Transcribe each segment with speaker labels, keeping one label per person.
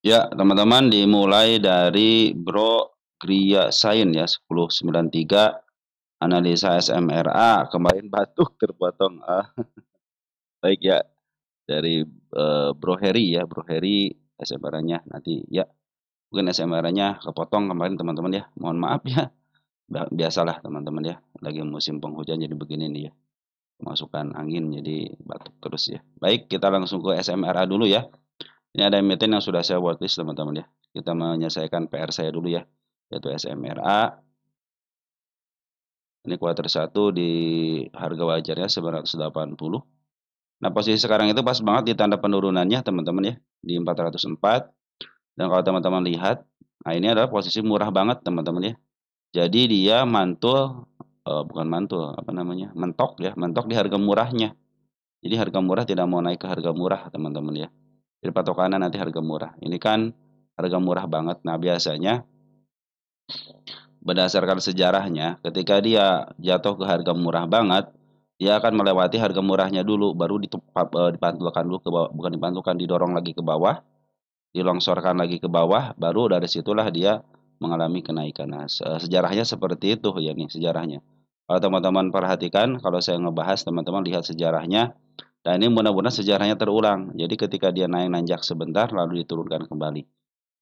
Speaker 1: Ya, teman-teman dimulai dari Bro Gria Sain ya 1093 analisa SMRA kemarin batuk terpotong. Baik ya dari Bro Heri ya, Bro Heri SMRA-nya nanti ya. Mungkin SMRA-nya kepotong kemarin teman-teman ya. Mohon maaf ya. Biasalah teman-teman ya. Lagi musim penghujan jadi begini nih ya. Masukan angin jadi batuk terus ya. Baik, kita langsung ke SMRA dulu ya. Ini ada emiten yang sudah saya watchlist teman-teman ya. Kita menyelesaikan PR saya dulu ya, yaitu SMRA. Ini kuartal 1 di harga wajarnya 980. Nah, posisi sekarang itu pas banget di tanda penurunannya teman-teman ya, di 404. Dan kalau teman-teman lihat, nah ini adalah posisi murah banget teman-teman ya. Jadi dia mantul, bukan mantul, apa namanya, mentok ya, mentok di harga murahnya. Jadi harga murah tidak mau naik ke harga murah teman-teman ya. Jadi patokannya nanti harga murah. Ini kan harga murah banget. Nah, biasanya berdasarkan sejarahnya, ketika dia jatuh ke harga murah banget, dia akan melewati harga murahnya dulu, baru dipantulkan dulu ke bawah, bukan dipantulkan, didorong lagi ke bawah, dilongsorkan lagi ke bawah, baru dari situlah dia mengalami kenaikan. Nah, sejarahnya seperti itu ya nih sejarahnya. Kalau teman-teman perhatikan, kalau saya ngebahas, teman-teman lihat sejarahnya, dan ini mudah-mudahan sejarahnya terulang. Jadi ketika dia naik nanjak sebentar, lalu diturunkan kembali.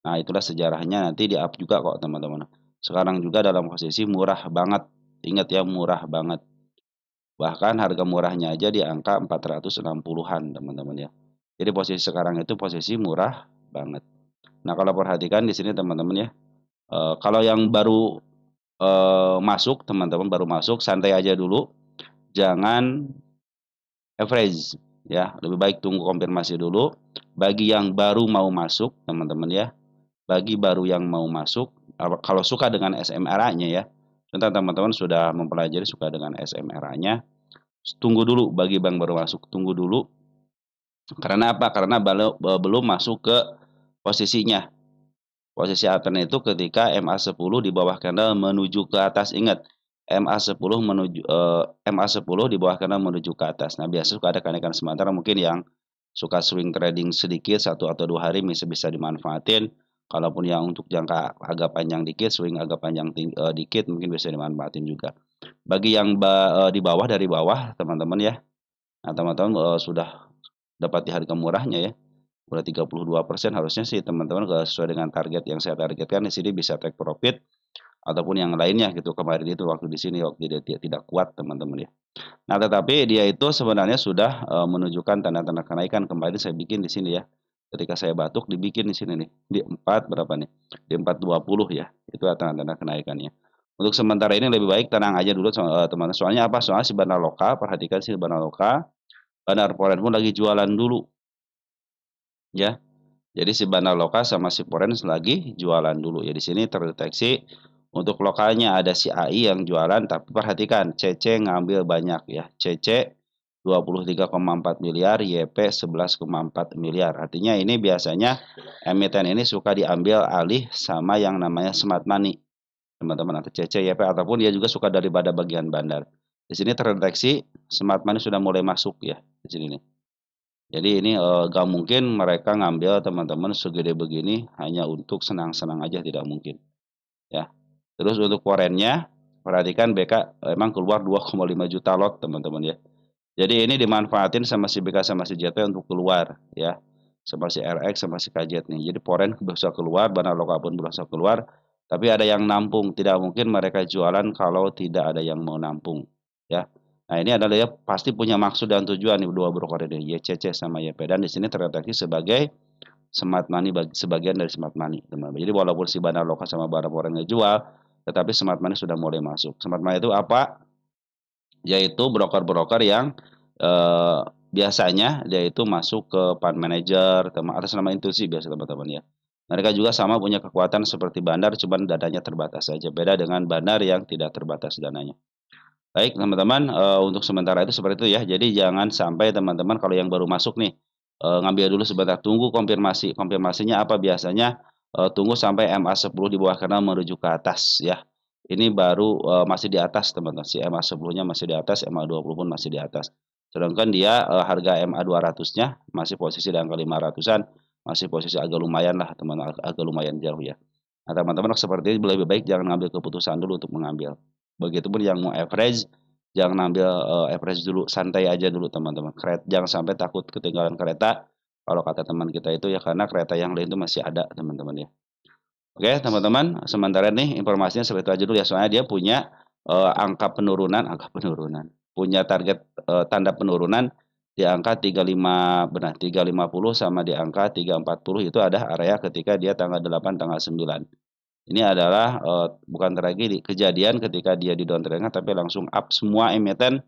Speaker 1: Nah, itulah sejarahnya, nanti di-up juga kok teman-teman. Sekarang juga dalam posisi murah banget. Ingat ya, murah banget. Bahkan harga murahnya aja di angka 460-an teman-teman ya. Jadi posisi sekarang itu posisi murah banget. Nah, kalau perhatikan di sini teman-teman ya. Kalau yang baru masuk, teman-teman baru masuk, santai aja dulu. Jangan average ya. Lebih baik tunggu konfirmasi dulu. Bagi yang baru mau masuk, teman-teman ya. Bagi baru yang mau masuk, kalau suka dengan SMRA-nya ya, contoh teman-teman sudah mempelajari suka dengan SMRA-nya, tunggu dulu bagi bank baru masuk, tunggu dulu. Karena apa? Karena belum masuk ke posisinya. Posisi altern itu ketika MA10 di bawah candle menuju ke atas. Ingat, MA10 di bawah candle menuju ke atas. Nah, biasa suka ada kenaikan sementara mungkin yang suka swing trading sedikit 1 atau 2 hari bisa dimanfaatin. Kalaupun yang untuk jangka agak panjang dikit, swing agak panjang dikit mungkin bisa dimanfaatin juga. Bagi yang di bawah dari bawah teman-teman ya. Nah, teman-teman sudah dapat di harga murahnya ya. Udah 32% harusnya sih teman-teman kalau sesuai dengan target yang saya targetkan di sini bisa take profit ataupun yang lainnya gitu. Kemarin itu waktu di sini waktu dia tidak kuat teman-teman ya. Nah, tetapi dia itu sebenarnya sudah menunjukkan tanda-tanda kenaikan. Kemarin saya bikin di sini ya. Ketika saya batuk dibikin di sini nih. Di 4 berapa nih? Di 420 ya. Itu tanda-tanda kenaikannya. Untuk sementara ini lebih baik tenang aja dulu teman-teman. Soalnya apa? Soalnya si Bandar Loka, perhatikan si Bandar Loka, Bandar Foreign pun lagi jualan dulu ya. Jadi si Bandar Loka sama si Foreign lagi jualan dulu ya. Di sini terdeteksi untuk lokalnya ada si AI yang jualan, tapi perhatikan CC ngambil banyak ya. CC 23,4 miliar, YP 11,4 miliar. Artinya ini biasanya emiten ini suka diambil alih sama yang namanya smart money. Teman-teman atau CC, YP ataupun dia juga suka daripada bagian bandar. Di sini terdeteksi smart money sudah mulai masuk ya di sini nih. Jadi ini gak mungkin mereka ngambil teman-teman segede begini hanya untuk senang-senang aja, tidak mungkin ya. Terus untuk foreign-nya perhatikan BK emang keluar 2,5 juta lot teman-teman ya. Jadi ini dimanfaatin sama si BK sama si JT untuk keluar ya. Sama si RX sama si KJ nih. Jadi foreign bisa keluar, Bandar Loka pun bisa keluar. Tapi ada yang nampung. Tidak mungkin mereka jualan kalau tidak ada yang mau nampung ya. Nah, ini adalah ya pasti punya maksud dan tujuan nih dua broker ini, YCC sama YP. Dan di sini terdeteksi sebagai smart money, sebagian dari smart money, teman-teman. Jadi walaupun si Bandar Loka sama Bandar Foreign jual, tetapi smart money sudah mulai masuk. Smart money itu apa? Yaitu broker-broker yang eh, biasanya dia itu masuk ke fund manager, atas nama intuisi biasa teman-teman ya. Mereka juga sama punya kekuatan seperti bandar, cuman dananya terbatas saja. Beda dengan bandar yang tidak terbatas dananya. Baik teman-teman, untuk sementara itu seperti itu ya. Jadi jangan sampai teman-teman kalau yang baru masuk nih, ngambil dulu sebentar, tunggu konfirmasi. Konfirmasinya apa biasanya, tunggu sampai MA10 di bawah kanal menuju ke atas ya. Ini baru, masih di atas teman-teman, si MA10-nya masih di atas, MA20 pun masih di atas. Sedangkan dia, harga MA200-nya masih posisi di angka 500-an, masih posisi agak lumayan lah teman-teman, agak lumayan jauh ya. Nah teman-teman seperti ini lebih baik jangan ngambil keputusan dulu untuk mengambil. Begitupun yang mau average, jangan ambil average dulu, santai aja dulu teman-teman. Jangan sampai takut ketinggalan kereta. Kalau kata teman kita itu ya karena kereta yang lain itu masih ada teman-teman ya. Oke teman-teman, sementara nih informasinya seperti itu aja dulu ya. Soalnya dia punya angka penurunan, punya target tanda penurunan di angka 35 benar 350 sama di angka 340 itu ada area ketika dia tanggal 8 tanggal 9. Ini adalah bukan tragedi, kejadian ketika dia di down trend tapi langsung up semua emiten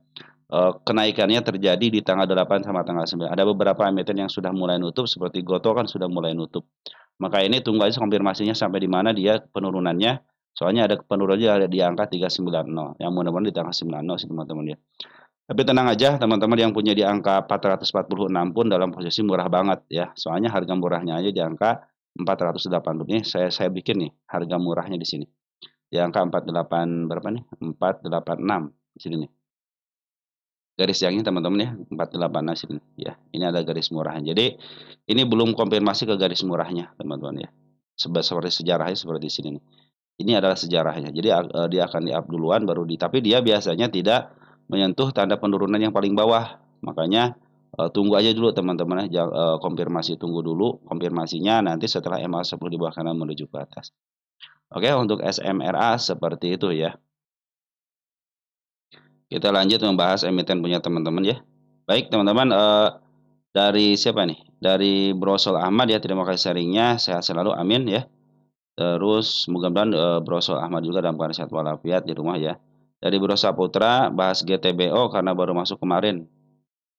Speaker 1: kenaikannya terjadi di tanggal 8 sama tanggal 9. Ada beberapa emiten yang sudah mulai nutup seperti Goto kan sudah mulai nutup. Maka ini tunggu aja konfirmasinya sampai di mana dia penurunannya. Soalnya ada penurunannya ada di angka 390. Yang mudah-mudahan di tanggal 90 sih teman-teman ya. Tapi tenang aja teman-teman yang punya di angka 446 pun dalam posisi murah banget ya. Soalnya harga murahnya aja di angka 480. Nih saya bikin nih harga murahnya di sini. Di angka 48 berapa nih? 486 di sini nih. Garis yang ini teman-teman ya, 48 di sini ya. Ini ada garis murahnya. Jadi ini belum konfirmasi ke garis murahnya teman-teman ya. Seperti sejarahnya seperti sini nih. Ini adalah sejarahnya. Jadi dia akan di-up duluan baru tapi dia biasanya tidak menyentuh tanda penurunan yang paling bawah. Makanya tunggu aja dulu teman-teman ya. Konfirmasi tunggu dulu konfirmasinya nanti setelah MA10 di bawah kanan menuju ke atas. Oke, untuk SMRA seperti itu ya. Kita lanjut membahas emiten punya teman-teman ya. Baik teman-teman, dari siapa nih? Dari Bro Sol Ahmad ya, terima kasih sharingnya, sehat selalu, amin ya. Terus mudah-mudahan Bro Sol Ahmad juga dalam keadaan sehat walafiat di rumah ya. Dari Bro Saputra, bahas GTBO karena baru masuk kemarin.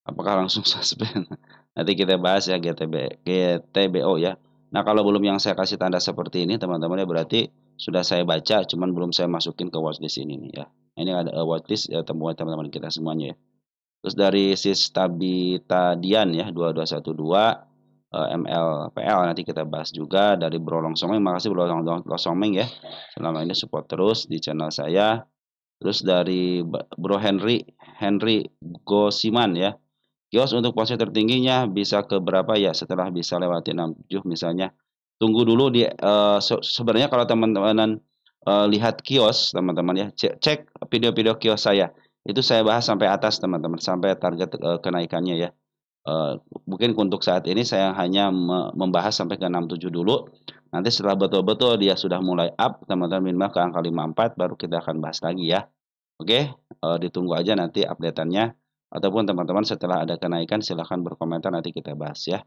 Speaker 1: Apakah langsung suspend? Nanti kita bahas ya GTBO ya. Nah kalau belum yang saya kasih tanda seperti ini teman-teman ya berarti sudah saya baca, cuman belum saya masukin ke watchlist ini nih ya. Ini ada watchlist ya teman-teman kita semuanya ya. Terus dari Tabitadian ya 2212 MLPL nanti kita bahas juga dari Bro Longsomeng. Makasih Bro Longsomeng ya. Selama ini support terus di channel saya. Terus dari Bro Henry Gosiman ya. Kios untuk posisi tertingginya bisa ke berapa ya setelah bisa lewati 67 misalnya. Tunggu dulu di sebenarnya kalau teman-teman lihat kios teman-teman ya, cek video-video kios saya. Itu saya bahas sampai atas teman-teman, sampai target kenaikannya ya. Mungkin untuk saat ini saya hanya membahas sampai ke 67 dulu. Nanti setelah betul-betul dia sudah mulai up, teman-teman minimal ke angka 54 baru kita akan bahas lagi ya. Oke, ditunggu aja nanti update-annya. Ataupun teman-teman setelah ada kenaikan silahkan berkomentar nanti kita bahas ya.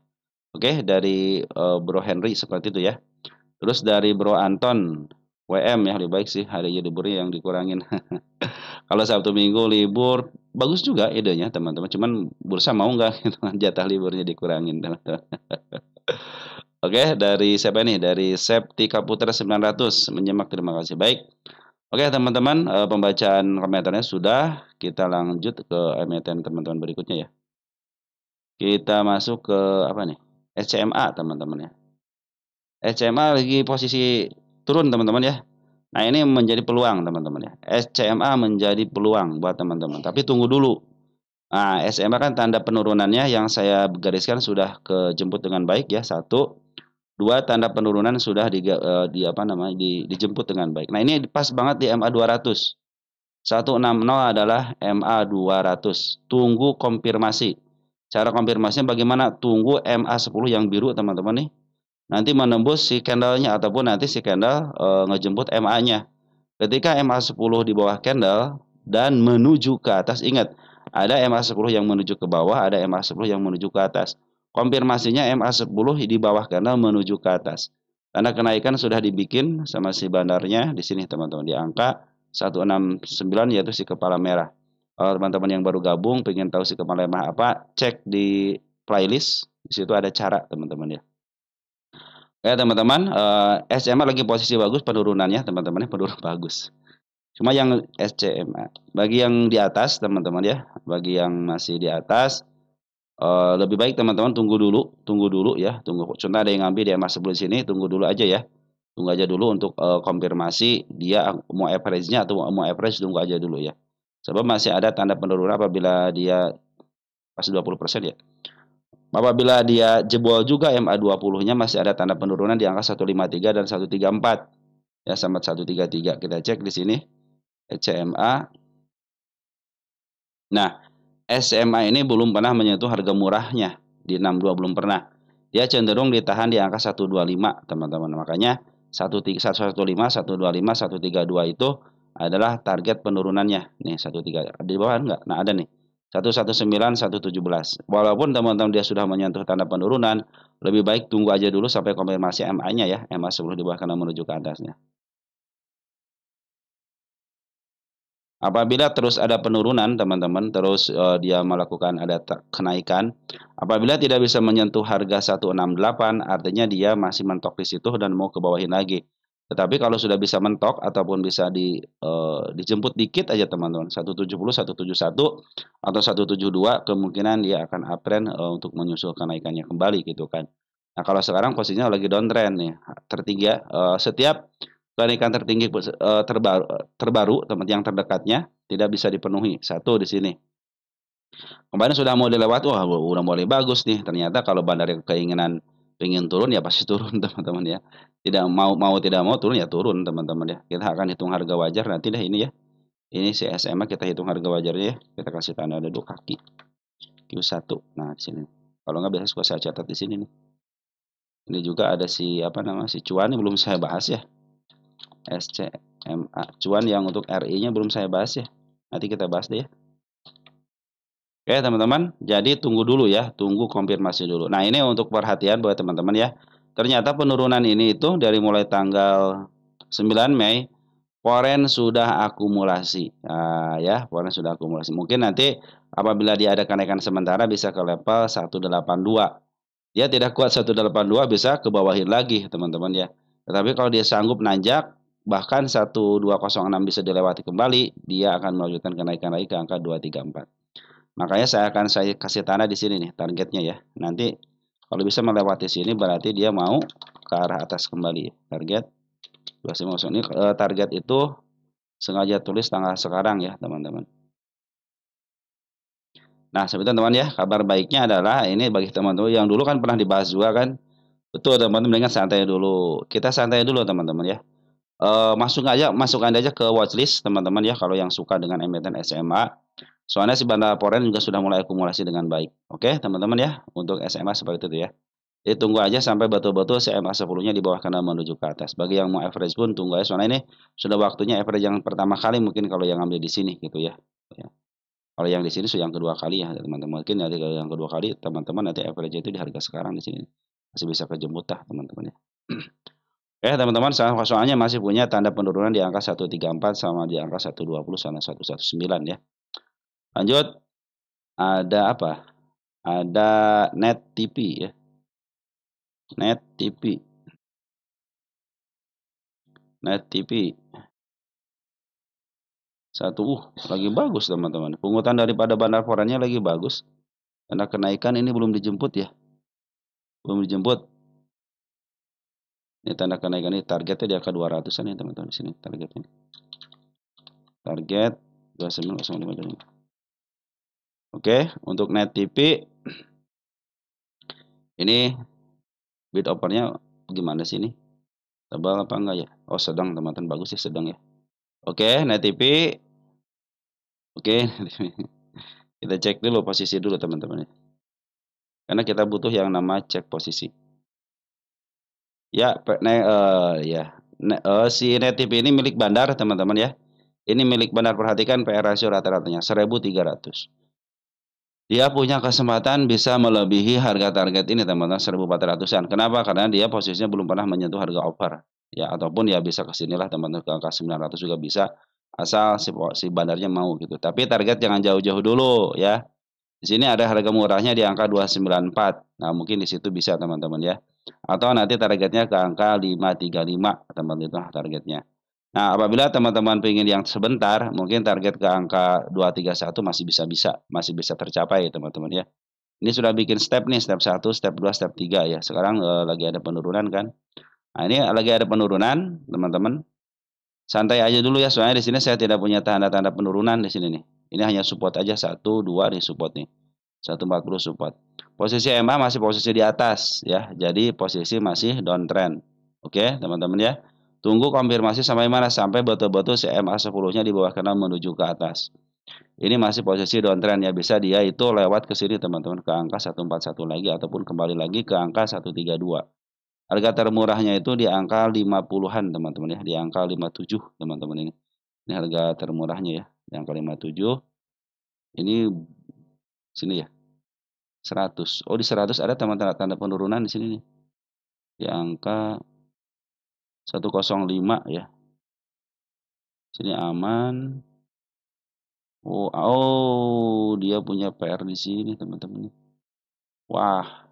Speaker 1: Oke, dari Bro Henry seperti itu ya. Terus dari Bro Anton WM ya lebih baik sih hari liburnya yang dikurangin. Kalau Sabtu Minggu libur bagus juga idenya teman-teman. Cuman bursa mau nggak gitu, jatah liburnya dikurangin teman-teman. Oke, dari siapa nih? Dari Septika Putra 900 menyimak, terima kasih. Baik. Oke teman-teman, pembacaan komentarnya sudah. Kita lanjut ke emiten teman-teman berikutnya ya. Kita masuk ke apa nih? SCMA teman-teman ya. SCMA lagi posisi turun teman-teman ya. Nah ini menjadi peluang teman-teman ya. SCMA menjadi peluang buat teman-teman. Tapi tunggu dulu. Nah SCMA kan tanda penurunannya yang saya gariskan sudah kejemput dengan baik ya. 1, 2 tanda penurunan sudah dijemput dengan baik. Nah ini pas banget di MA 200. 160 adalah MA 200. Tunggu konfirmasi. Cara konfirmasinya bagaimana? Tunggu MA 10 yang biru teman-teman nih. Nanti menembus si candlenya ataupun nanti si candle ngejemput MA-nya. Ketika MA 10 di bawah candle dan menuju ke atas, ingat ada MA 10 yang menuju ke bawah, ada MA 10 yang menuju ke atas. Konfirmasinya MA 10 di bawah candle menuju ke atas. Karena kenaikan sudah dibikin sama si bandarnya di sini teman-teman di angka 169 yaitu si kepala merah. Kalau teman-teman yang baru gabung pengen tahu si kepala merah apa, cek di playlist. Di situ ada cara teman-teman ya. Ya teman-teman, SCMA lagi posisi bagus penurunannya teman-teman, penurun bagus. Cuma yang SCMA, bagi yang di atas teman-teman ya, bagi yang masih di atas, lebih baik teman-teman tunggu dulu ya, tunggu. Contoh ada yang ngambil di MA 10 sini, tunggu dulu aja ya, tunggu aja dulu untuk konfirmasi dia mau average-nya atau mau average, tunggu aja dulu ya. Sebab masih ada tanda penurunan apabila dia pas 20% ya. Apabila dia jebol juga MA20-nya masih ada tanda penurunan di angka 153 dan 134. Ya, sama 133. Kita cek di sini ECMA. Nah, SMA ini belum pernah menyentuh harga murahnya di 62 belum pernah. Dia cenderung ditahan di angka 125, teman-teman. Makanya 115, 125, 132 itu adalah target penurunannya. Nih 13 di bawah enggak? Nah, ada nih. 119, 117. Walaupun teman-teman dia sudah menyentuh tanda penurunan, lebih baik tunggu aja dulu sampai konfirmasi MA-nya ya. MA sebelum di bawah karena menuju ke atasnya. Apabila terus ada penurunan teman-teman, terus dia melakukan ada kenaikan, apabila tidak bisa menyentuh harga 168, artinya dia masih mentok di situ dan mau ke bawahin lagi. Tetapi kalau sudah bisa mentok ataupun bisa dijemput dikit aja teman-teman, 170, 171 atau 172, kemungkinan dia akan uptrend untuk menyusul kenaikannya kembali gitu kan. Nah, kalau sekarang posisinya lagi downtrend nih, tertinggi ya, setiap kenaikan tertinggi terbaru tempat yang terdekatnya tidak bisa dipenuhi. Satu di sini. Kemarin sudah mau dilewati, wah udah mulai bagus nih. Ternyata kalau bandar yang keinginan pengen turun ya pasti turun teman-teman ya. Tidak mau tidak mau turun ya turun teman-teman ya. Kita akan hitung harga wajar nanti deh ini ya. Ini si SMA kita hitung harga wajarnya ya. Kita kasih tanda dulu kaki Q1. Nah, di sini. Kalau nggak biasa suka saya catat di sini nih. Ini juga ada si apa nama si cuan ini belum saya bahas ya. SCMA. Cuan yang untuk RI-nya belum saya bahas ya. Nanti kita bahas deh ya. Oke teman-teman, jadi tunggu dulu ya, tunggu konfirmasi dulu. Nah ini untuk perhatian buat teman-teman ya. Ternyata penurunan ini itu dari mulai tanggal 9 Mei, foreign sudah akumulasi. Nah, ya, foreign sudah akumulasi. Mungkin nanti apabila dia ada kenaikan sementara bisa ke level 182. Dia tidak kuat 182 bisa ke bawahin lagi teman-teman ya. Tetapi kalau dia sanggup nanjak, bahkan 1206 bisa dilewati kembali, dia akan melanjutkan kenaikan lagi ke angka 234. Makanya saya kasih tanda di sini nih targetnya ya. Nanti kalau bisa melewati sini berarti dia mau ke arah atas kembali. Target 250 ini target itu sengaja tulis tanggal sekarang ya teman-teman. Nah sebentar teman ya, kabar baiknya adalah ini bagi teman-teman yang dulu kan pernah dibahas juga kan. Betul teman-teman, dengan santai dulu. Kita santai dulu teman-teman ya. Masukkan aja ke watchlist teman-teman ya kalau yang suka dengan emiten SMA. Soalnya si bandar foreign juga sudah mulai akumulasi dengan baik. Oke, teman-teman ya, untuk SMA seperti itu ya. Jadi tunggu aja sampai betul-betul SMA 10-nya di bawah kanal menuju ke atas. Bagi yang mau average pun tunggu aja soalnya ini sudah waktunya average yang pertama kali mungkin kalau yang ambil di sini gitu ya. Ya. Kalau yang di sini sudah yang kedua kali ya teman-teman. Mungkin nanti kalau yang kedua kali teman-teman nanti average itu di harga sekarang di sini. Masih bisa kejemput dah teman-teman ya. Teman-teman, soalnya masih punya tanda penurunan di angka 134 sama di angka 120 sama 119 ya. Lanjut, ada apa? Ada Net TV ya. Net TV. Net TV. Lagi bagus teman-teman. Pungutan daripada bandar foreign-nya lagi bagus. Karena kenaikan ini belum dijemput ya. Belum dijemput. Ini tanda kenaikan ini targetnya di angka 200-an ya teman-teman di sini targetnya. Target 2905. Oke, untuk Net TV ini bid offer-nya gimana sih ini? Tebal apa enggak ya? Oh, sedang teman-teman, bagus ya sedang ya. Oke, Net TV. Oke, kita cek dulu posisi dulu teman-teman ya. Karena kita butuh yang nama cek posisi. Ya, si Net TV ini milik bandar teman-teman ya. Ini milik bandar, perhatikan PR rasio rata-ratanya 1.300. Dia punya kesempatan bisa melebihi harga target ini teman-teman 1.400-an. Kenapa? Karena dia posisinya belum pernah menyentuh harga over. Ya, ataupun ya bisa ke sinilah teman-teman ke angka 900 juga bisa asal si bandarnya mau gitu. Tapi target jangan jauh-jauh dulu ya. Di sini ada harga murahnya di angka 294. Nah, mungkin di situ bisa teman-teman ya. Atau nanti targetnya ke angka 535 teman-teman itu targetnya. Nah, apabila teman-teman pengen yang sebentar, mungkin target ke angka 231 masih bisa tercapai teman-teman ya. Ini sudah bikin step nih, step 1, step 2, step 3 ya. Sekarang lagi ada penurunan kan. Nah, ini lagi ada penurunan, teman-teman. Santai aja dulu ya, soalnya di sini saya tidak punya tanda-tanda penurunan di sini nih. Ini hanya support aja 1, 2 nih support nih. 140 support. Posisi EMA masih posisi di atas ya. Jadi posisi masih downtrend. Oke, teman-teman ya. Tunggu konfirmasi sampai mana? Sampai betul-betul si EMA 10-nya di bawah kanan menuju ke atas. Ini masih posisi downtrend ya. Bisa dia itu lewat ke sini teman-teman, ke angka 141 lagi ataupun kembali lagi ke angka 132. Harga termurahnya itu di angka 50-an teman-teman ya, di angka 57 teman-teman ini. Ini harga termurahnya ya, di angka 57. Ini sini ya. 100. Oh, di 100 ada tanda penurunan di sini nih. Di angka 105 ya. Sini aman. Oh, dia punya PR di sini teman-teman. Wah,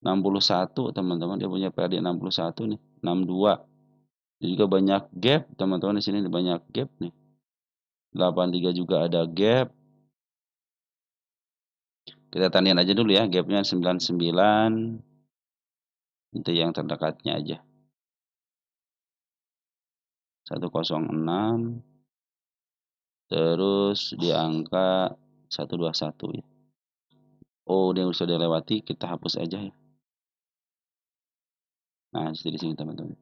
Speaker 1: 61 teman-teman, dia punya PR di 61 nih, 62. Dia juga banyak gap teman-teman, di sini banyak gap nih. 83 juga ada gap. Kita tandain aja dulu ya, gapnya 99. Itu yang terdekatnya aja. 106. Terus di angka 121 ya. Oh, dia sudah dilewati, kita hapus aja ya. Nah, di sini teman-teman.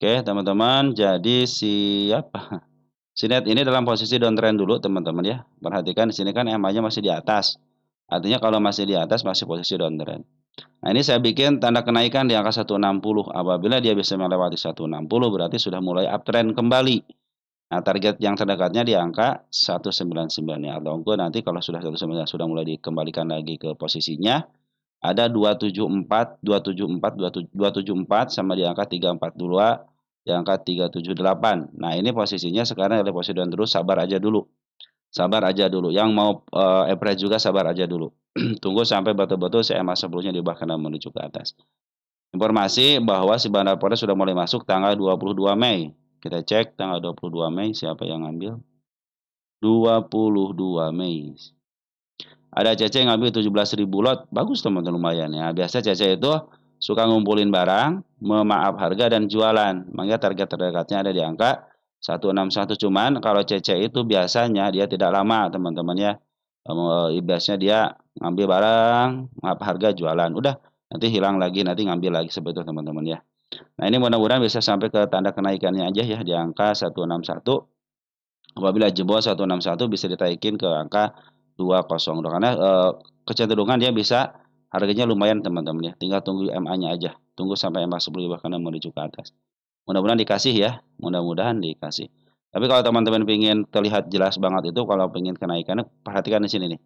Speaker 1: Oke, teman-teman, jadi siapa? Sinet ini dalam posisi downtrend dulu, teman-teman ya. Perhatikan di sini kan EMA-nya masih di atas. Artinya kalau masih di atas masih posisi downtrend. Nah, ini saya bikin tanda kenaikan di angka 160. Apabila dia bisa melewati 160 berarti sudah mulai uptrend kembali. Nah, target yang terdekatnya di angka 199 ya. Atau nanti kalau sudah 199 sudah mulai dikembalikan lagi ke posisinya, ada 274, 274, 274 sama di angka 342, di angka 378. Nah, ini posisinya sekarang ada posisi down terus, sabar aja dulu. Sabar aja dulu. Yang mau average juga sabar aja dulu. Tunggu sampai betul-betul si EMA 10-nya di bawah kanan menuju ke atas. Informasi bahwa si Bandar Poda sudah mulai masuk tanggal 22 Mei. Kita cek tanggal 22 Mei siapa yang ngambil. 22 Mei. Ada Cece yang ngambil 17.000 lot. Bagus teman-teman, lumayan ya. Biasa Cece itu suka ngumpulin barang, memaaf harga dan jualan. Makanya target terdekatnya ada di angka 161. Cuman kalau Cece itu biasanya dia tidak lama teman-teman ya. Biasanya dia ngambil barang, maaf harga, jualan. Udah, nanti hilang lagi, nanti ngambil lagi seperti itu teman-teman ya. Nah, ini mudah-mudahan bisa sampai ke tanda kenaikannya aja ya di angka 161. Apabila jebol 161 bisa ditaikin ke angka 202 karena kecenderungan dia bisa harganya lumayan teman-teman ya. Tinggal tunggu MA-nya aja. Tunggu sampai MA 10 bahkan menuju ke atas. Mudah-mudahan dikasih ya. Mudah-mudahan dikasih. Tapi kalau teman-teman ingin terlihat jelas banget itu kalau ingin kenaikannya perhatikan di sini nih.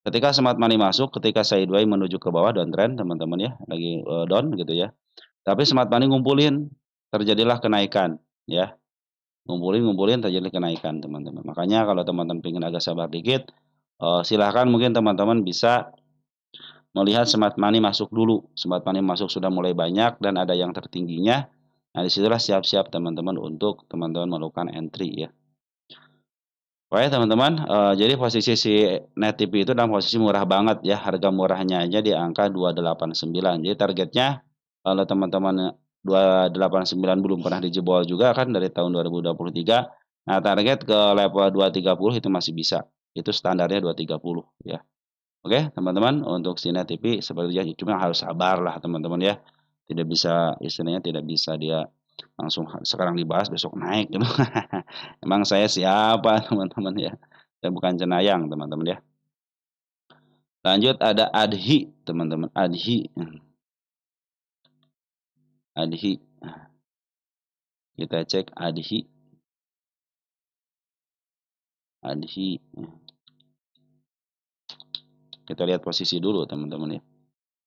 Speaker 1: Ketika smart money masuk, ketika sideways menuju ke bawah downtrend teman-teman ya, lagi down gitu ya. Tapi smart money ngumpulin, terjadilah kenaikan ya. Ngumpulin terjadi kenaikan teman-teman. Makanya kalau teman-teman ingin agak sabar dikit, silahkan mungkin teman-teman bisa melihat smart money masuk dulu. Smart money masuk sudah mulai banyak dan ada yang tertingginya. Nah, disitulah siap-siap teman-teman untuk teman-teman melakukan entry ya. Oke teman-teman, jadi posisi si Net TV itu dalam posisi murah banget ya. Harga murahnya aja di angka 289. Jadi targetnya kalau teman-teman 289 belum pernah dijebol juga kan dari tahun 2023. Nah, target ke level 230 itu masih bisa. Itu standarnya 230 ya. Oke, teman-teman, untuk si Net TV seperti itu cuma harus sabar lah teman-teman ya. Tidak bisa istilahnya tidak bisa dia langsung sekarang dibahas besok naik gitu. Emang saya siapa teman-teman ya? Saya bukan cenayang teman-teman ya. Lanjut ada Adhi teman-teman. Adhi. Adhi. Kita cek Adhi. Adhi. Kita lihat posisi dulu teman-teman ya.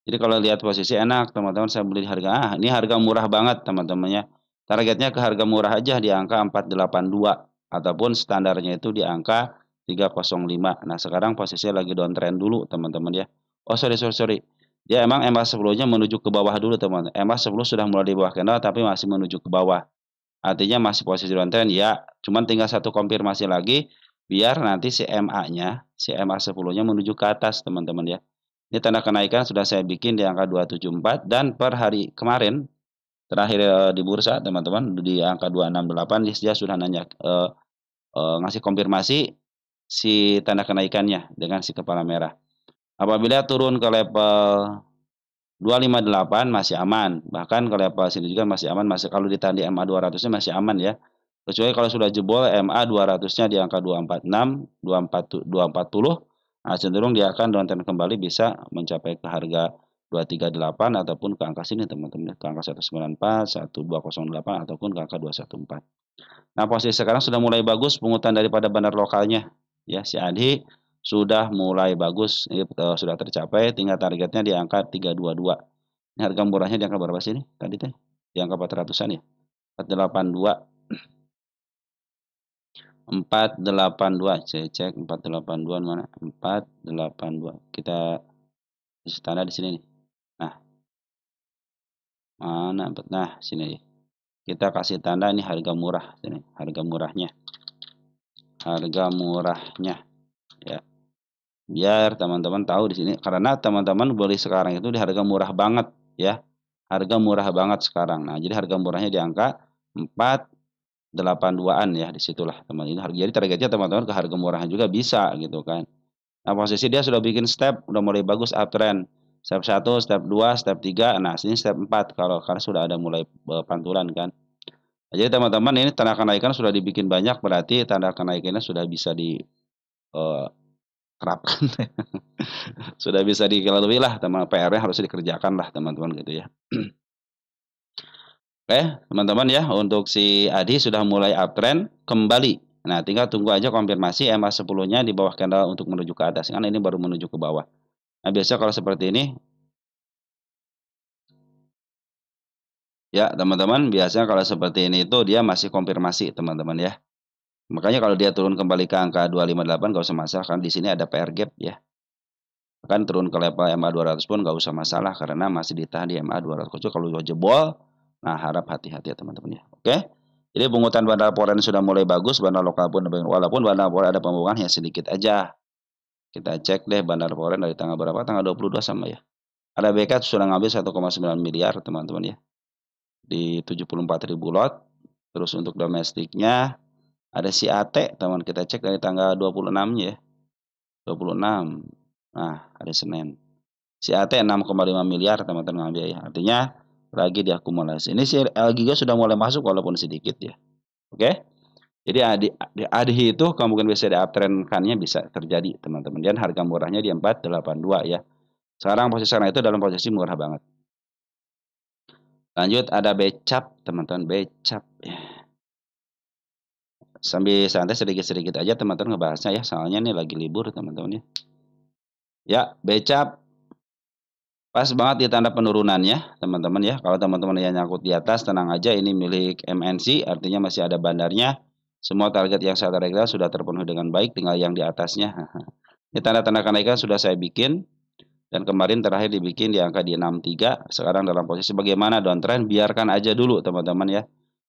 Speaker 1: Jadi kalau lihat posisi enak teman-teman, saya beli harga. Ini harga murah banget teman-teman ya. Targetnya ke harga murah aja di angka 482 ataupun standarnya itu di angka 305. Nah, sekarang posisinya lagi downtrend dulu teman-teman ya. Oh, sorry. Dia emang EMA 10-nya menuju ke bawah dulu teman-teman. EMA 10 sudah mulai di bawah candle tapi masih menuju ke bawah. Artinya masih posisi downtrend ya. Cuman tinggal satu konfirmasi lagi biar nanti si MA-nya, si MA 10-nya menuju ke atas teman-teman ya. Ini tanda kenaikan sudah saya bikin di angka 274 dan per hari kemarin terakhir di bursa teman-teman di angka 268 dia sudah nanya ngasih konfirmasi si tanda kenaikannya dengan si kepala merah. Apabila turun ke level 258 masih aman, bahkan ke level sini juga masih aman, masih kalau ditahan di MA 200-nya masih aman ya. Kecuali kalau sudah jebol MA 200-nya di angka 246, 240, nah cenderung dia akan downtrend kembali bisa mencapai ke harga 238 ataupun ke angka sini teman-teman, ke angka 194, 1208 ataupun ke angka 214. Nah, posisi sekarang sudah mulai bagus pungutan daripada bandar lokalnya. Ya, si Adi sudah mulai bagus, ini sudah tercapai, tinggal targetnya di angka 322. Ini harga murahnya di angka berapa sih ini? Tadi teh di angka 400-an ya. 482. 482. Saya cek 482 mana? 482. Kita tanda di sini nih. Nah, mana? Nah, sini. Kita kasih tanda ini harga murah sini, harga murahnya. Harga murahnya ya. Biar teman-teman tahu di sini karena teman-teman beli sekarang itu di harga murah banget ya. Harga murah banget sekarang. Nah, jadi harga murahnya di angka 482-an ya, disitulah teman ini harga. Jadi targetnya teman-teman ke harga murahnya juga bisa gitu kan. Nah, posisi dia sudah bikin step, udah mulai bagus uptrend. Step 1, step 2, step 3. Nah, sini step 4 kalau karena sudah ada mulai pantulan kan. Nah, jadi teman-teman ini tanda kenaikan sudah dibikin banyak berarti tanda kenaikannya sudah bisa di terapkan. Sudah bisa dilalui lah teman, PR-nya harus dikerjakan lah teman-teman gitu ya. Oke, teman-teman ya, untuk si Adi sudah mulai uptrend kembali. Nah, tinggal tunggu aja konfirmasi MA 10-nya di bawah candle untuk menuju ke atas. Karena ini baru menuju ke bawah. Nah, biasa kalau seperti ini ya, teman-teman, biasanya kalau seperti ini itu dia masih konfirmasi, teman-teman ya. Makanya kalau dia turun kembali ke angka 258 nggak usah masalah karena di sini ada PR gap ya. Kan turun ke level MA 200 pun nggak usah masalah karena masih ditahan di MA 200. Kalau jebol, nah harap hati-hati ya teman-teman ya. Oke. Jadi pungutan bandar foreign sudah mulai bagus, bandar lokal pun walaupun bandar foreign ada pembukaan ya sedikit aja. Kita cek deh bandar foreign dari tanggal berapa? Tanggal 22 sama ya. Ada BK sudah ngambil 1,9 miliar teman-teman ya. Di 74.000 lot. Terus untuk domestiknya ada si AT, teman kita cek dari tanggal 26-nya ya. 26. Nah, hari Senin. Si AT 6,5 miliar teman-teman ngambil ya. Artinya lagi diakumulasi. Ini si LGIGA sudah mulai masuk walaupun sedikit ya. Oke. Jadi ADI itu kemungkinan bisa di-uptrend-kannya bisa terjadi teman-teman. Dan harga murahnya di 482 ya. Sekarang posisi sekarang itu dalam posisi murah banget. Lanjut ada becap teman-teman, becap ya. Sambil santai sedikit-sedikit aja teman-teman ngebahasnya ya. Soalnya ini lagi libur teman-teman ya. Ya, becap pas banget di tanda penurunannya, teman-teman ya. Kalau teman-teman yang nyangkut di atas, tenang aja, ini milik MNC, artinya masih ada bandarnya. Semua target yang saya targetkan sudah terpenuhi dengan baik, tinggal yang di atasnya. Ini tanda-tanda kenaikan sudah saya bikin, dan kemarin terakhir dibikin di angka di 63. Sekarang dalam posisi bagaimana downtrend, biarkan aja dulu teman-teman ya.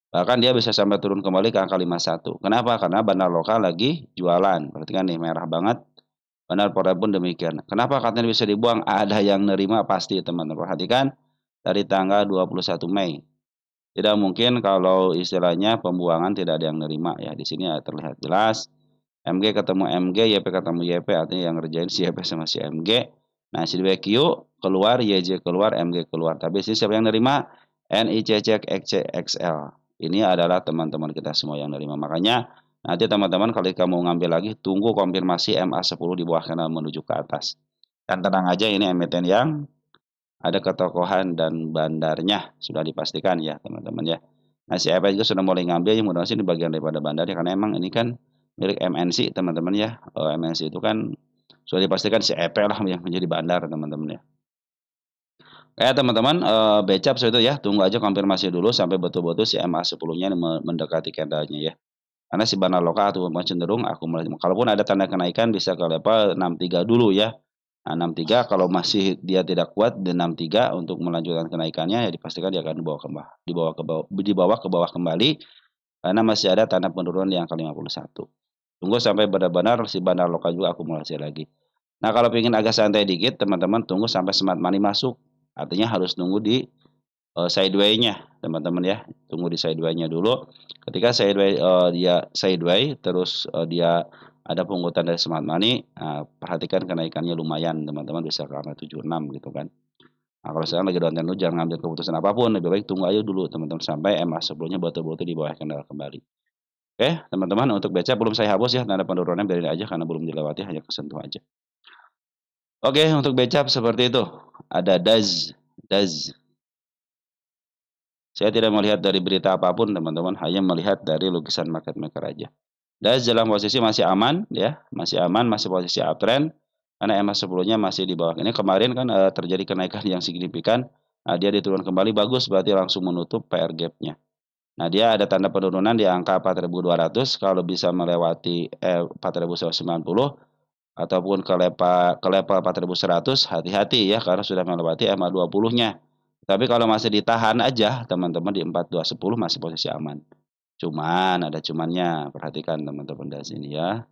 Speaker 1: Bahkan dia bisa sampai turun kembali ke angka 51. Kenapa? Karena bandar lokal lagi jualan. Berarti kan nih merah banget. Bandar foreign pun demikian. Kenapa katanya bisa dibuang? Ada yang nerima pasti teman-teman. Perhatikan dari tanggal 21 Mei. Tidak mungkin kalau istilahnya pembuangan tidak ada yang nerima ya. Di sini terlihat jelas. MG ketemu MG, YP ketemu YP, artinya yang ngerjain si YP sama si MG. Nah, si BQ keluar, YJ keluar, MG keluar. Tapi sini siapa yang nerima? NICC XCXL. Ini adalah teman-teman kita semua yang nerima. Makanya nanti teman-teman kalau kamu ngambil lagi, tunggu konfirmasi MA10 di bawah kanal menuju ke atas. Dan tenang aja ini emiten yang ada ketokohan dan bandarnya sudah dipastikan ya teman-teman ya. Nah si EPA juga sudah mulai ngambil yang mudah-mudahan ini bagian daripada bandarnya karena emang ini kan milik MNC teman-teman ya. MNC itu kan sudah dipastikan si EP lah yang menjadi bandar teman-teman ya. Teman-teman, becap itu ya, tunggu aja konfirmasi dulu sampai betul-betul si MA10-nya mendekati candlenya ya. Karena si bandar lokal atau cenderung akumulasi. Kalaupun ada tanda kenaikan bisa ke level 63 dulu ya. Nah, 63 kalau masih dia tidak kuat di 63 untuk melanjutkan kenaikannya ya dipastikan dia akan dibawa ke bawah kembali karena masih ada tanda penurunan di angka 51. Tunggu sampai benar-benar si bandar lokal juga akumulasi lagi. Nah, kalau ingin agak santai dikit teman-teman tunggu sampai smart money masuk. Artinya harus nunggu di sideway-nya teman-teman ya. Tunggu di sideway-nya dulu. Ketika sideway dia sideway terus dia ada pungutan dari smart money, perhatikan kenaikannya lumayan teman-teman, bisa ke angka 76 gitu kan. Nah, kalau sekarang lagi downtrend dulu, jangan ngambil keputusan apapun, lebih baik tunggu aja dulu teman-teman sampai MA10-nya betul-betul di bawah candle kembali. Oke, teman-teman, untuk BCA belum saya hapus ya, tanda penurunan biarin aja karena belum dilewati, hanya kesentuh aja. Oke, untuk BCA seperti itu. Ada DAZ. Saya tidak melihat dari berita apapun teman-teman, hanya melihat dari lukisan market maker aja. DAZ dalam posisi masih aman ya, masih aman, masih posisi uptrend karena MA10-nya masih di bawah. Ini kemarin kan terjadi kenaikan yang signifikan. Nah, dia diturun kembali bagus, berarti langsung menutup PR gap-nya. Nah, dia ada tanda penurunan di angka 4.200, kalau bisa melewati 4.190 ataupun ke level 4.100, hati-hati ya karena sudah melewati MA20-nya. Tapi kalau masih ditahan aja teman-teman di 4210 masih posisi aman. Cuman ada cumannya, perhatikan teman-teman dari sini ya.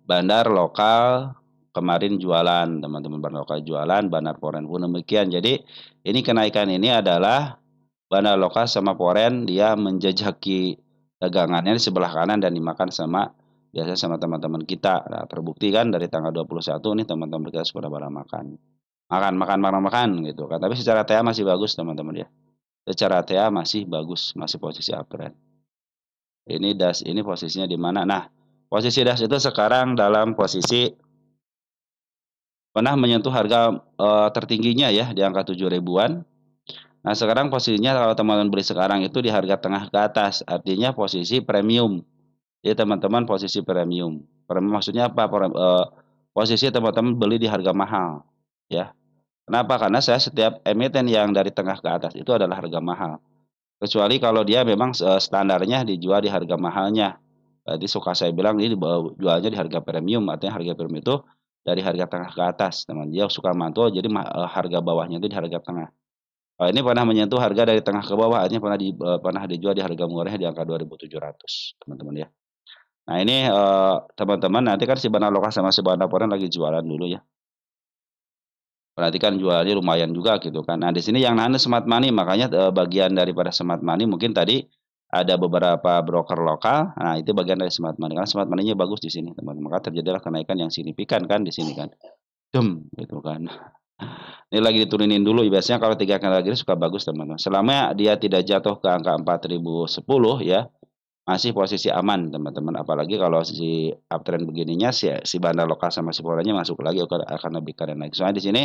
Speaker 1: Bandar lokal kemarin jualan, teman-teman, bandar lokal jualan, bandar foreign pun demikian. Jadi ini kenaikan ini adalah bandar lokal sama foreign dia menjejaki dagangannya di sebelah kanan dan dimakan sama biasanya sama teman-teman kita. Nah, terbukti kan dari tanggal 21 nih teman-teman kita sudah pada makan. Makan gitu kan. Tapi secara TA masih bagus teman-teman ya. Secara TA masih bagus, masih posisi uptrend. Ini DAS ini posisinya di mana? Nah, posisi DAS itu sekarang dalam posisi pernah menyentuh harga tertingginya ya di angka 7 ribuan. Nah, sekarang posisinya kalau teman-teman beli sekarang itu di harga tengah ke atas, artinya posisi premium. Jadi teman-teman posisi premium. Premium maksudnya apa? Posisi teman-teman beli di harga mahal, ya. Kenapa? Karena saya setiap emiten yang dari tengah ke atas itu adalah harga mahal. Kecuali kalau dia memang standarnya dijual di harga mahalnya. Berarti suka saya bilang ini jualnya di harga premium, artinya harga premium itu dari harga tengah ke atas, teman. Dia suka mantul, jadi harga bawahnya itu di harga tengah. Ini pernah menyentuh harga dari tengah ke bawah, artinya pernah dijual di harga murahnya di angka 2.700, teman-teman ya. Nah ini teman-teman nanti kan si Bana Lokal sama si Bana Foreign lagi jualan dulu ya. Perhatikan jualnya lumayan juga gitu kan. Nah, di sini yang nahan smart money, makanya bagian daripada smart money mungkin tadi ada beberapa broker lokal. Nah, itu bagian dari smart money. Karena smart money-nya bagus di sini, teman-teman. Maka terjadilah kenaikan yang signifikan kan di sini kan. Gitu kan. Ini lagi diturunin dulu. Biasanya kalau 3 kali lagi suka bagus, teman-teman. Selama dia tidak jatuh ke angka 4010 ya, masih posisi aman, teman-teman. Apalagi kalau si uptrend begininya si bandar lokal sama si foreign-nya masuk lagi akan lebih keren lagi. Soalnya di sini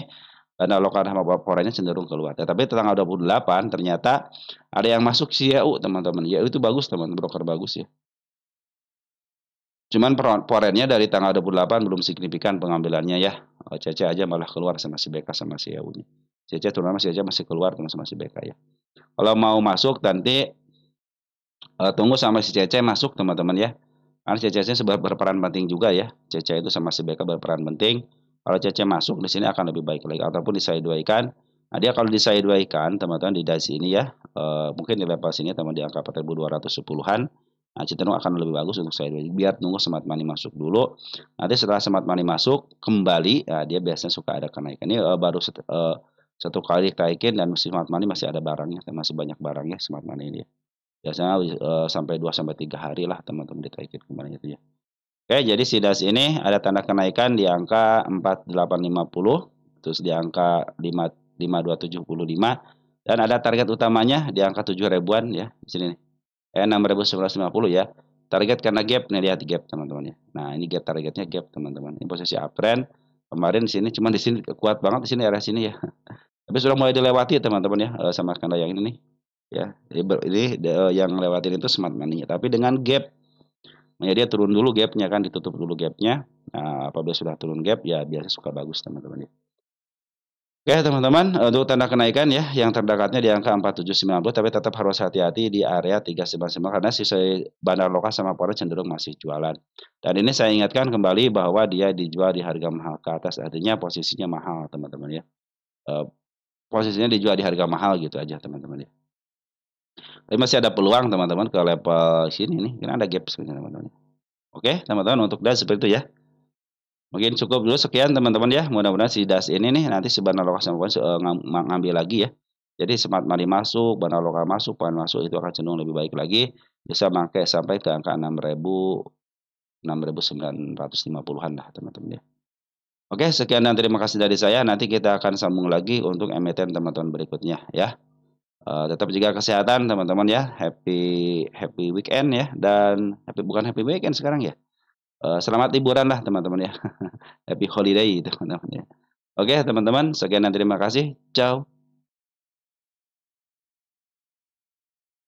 Speaker 1: bandar lokal sama foreign-nya cenderung keluar. Tetapi tanggal 28 ternyata ada yang masuk si YU, teman-teman. YU itu bagus, teman, broker bagus ya. Cuman foreign-nya dari tanggal 28 belum signifikan pengambilannya ya. CC aja malah keluar sama si BK sama si YU-nya. CC terutama si CC masih keluar sama si BK ya. Kalau mau masuk nanti tunggu sampai si CC masuk, teman-teman ya. Karena CC berperan penting juga ya. CC itu sama si BK berperan penting. Kalau CC masuk di sini akan lebih baik lagi ataupun disidewaykan. Nah, dia kalau disidewaykan teman-teman di DAX ini ya, mungkin di level sini teman di angka 4.210-an. Nah, cenderung akan lebih bagus untuk sideway. Biar nunggu smart money masuk dulu. Nanti setelah smart money masuk kembali, ya, dia biasanya suka ada kenaikan. Ini baru satu kali kenaikan dan smart money masih ada barangnya, masih banyak barangnya smart money ini ya. Biasanya sampai 2 sampai 3 hari lah teman-teman ditaikin kemarin itu ya. Oke, jadi si DAX ini ada tanda kenaikan di angka 4850, terus di angka 5275 dan ada target utamanya di angka 7 ribuan ya di sini nih. 6.950 ya. Target karena gap nih, lihat gap teman-teman ya. Nah, ini gap targetnya gap teman-teman. Ini posisi uptrend. Kemarin di sini cuman di sini kuat banget di sini area sini ya. Tapi sudah mulai dilewati teman-teman ya sama skandal yang ini nih. Ya, ini yang lewatin itu smart money, tapi dengan gap. Ya, dia turun dulu gapnya kan, ditutup dulu gapnya. Nah, apabila sudah turun gap ya biasa suka bagus teman-teman ya. Oke teman-teman, untuk tanda kenaikan ya, yang terdekatnya di angka 4790, tapi tetap harus hati-hati di area 399 karena sisa bandar lokal sama foreign cenderung masih jualan. Dan ini saya ingatkan kembali bahwa dia dijual di harga mahal ke atas, artinya posisinya mahal teman-teman ya. Posisinya dijual di harga mahal gitu aja teman-teman ya. Tapi masih ada peluang teman-teman ke level sini nih, karena ada gap sebenarnya teman-teman. Oke teman-teman, untuk DAX seperti itu ya. Mungkin cukup dulu sekian teman-teman ya. Mudah-mudahan si DAX ini nih nanti si bandar lokal sama ngambil lagi ya. Jadi smart money masuk, bandar lokal masuk, poin masuk itu akan cenderung lebih baik lagi. bisa pakai sampai ke angka 6.950-an lah teman-teman ya. Oke, sekian dan terima kasih dari saya. Nanti kita akan sambung lagi untuk emiten teman-teman berikutnya ya. Tetap jaga kesehatan teman-teman ya. Happy happy weekend ya, dan bukan happy weekend sekarang ya. Selamat liburan lah teman-teman ya. Happy holiday teman-teman ya. Oke teman-teman, sekian dan terima kasih. Ciao.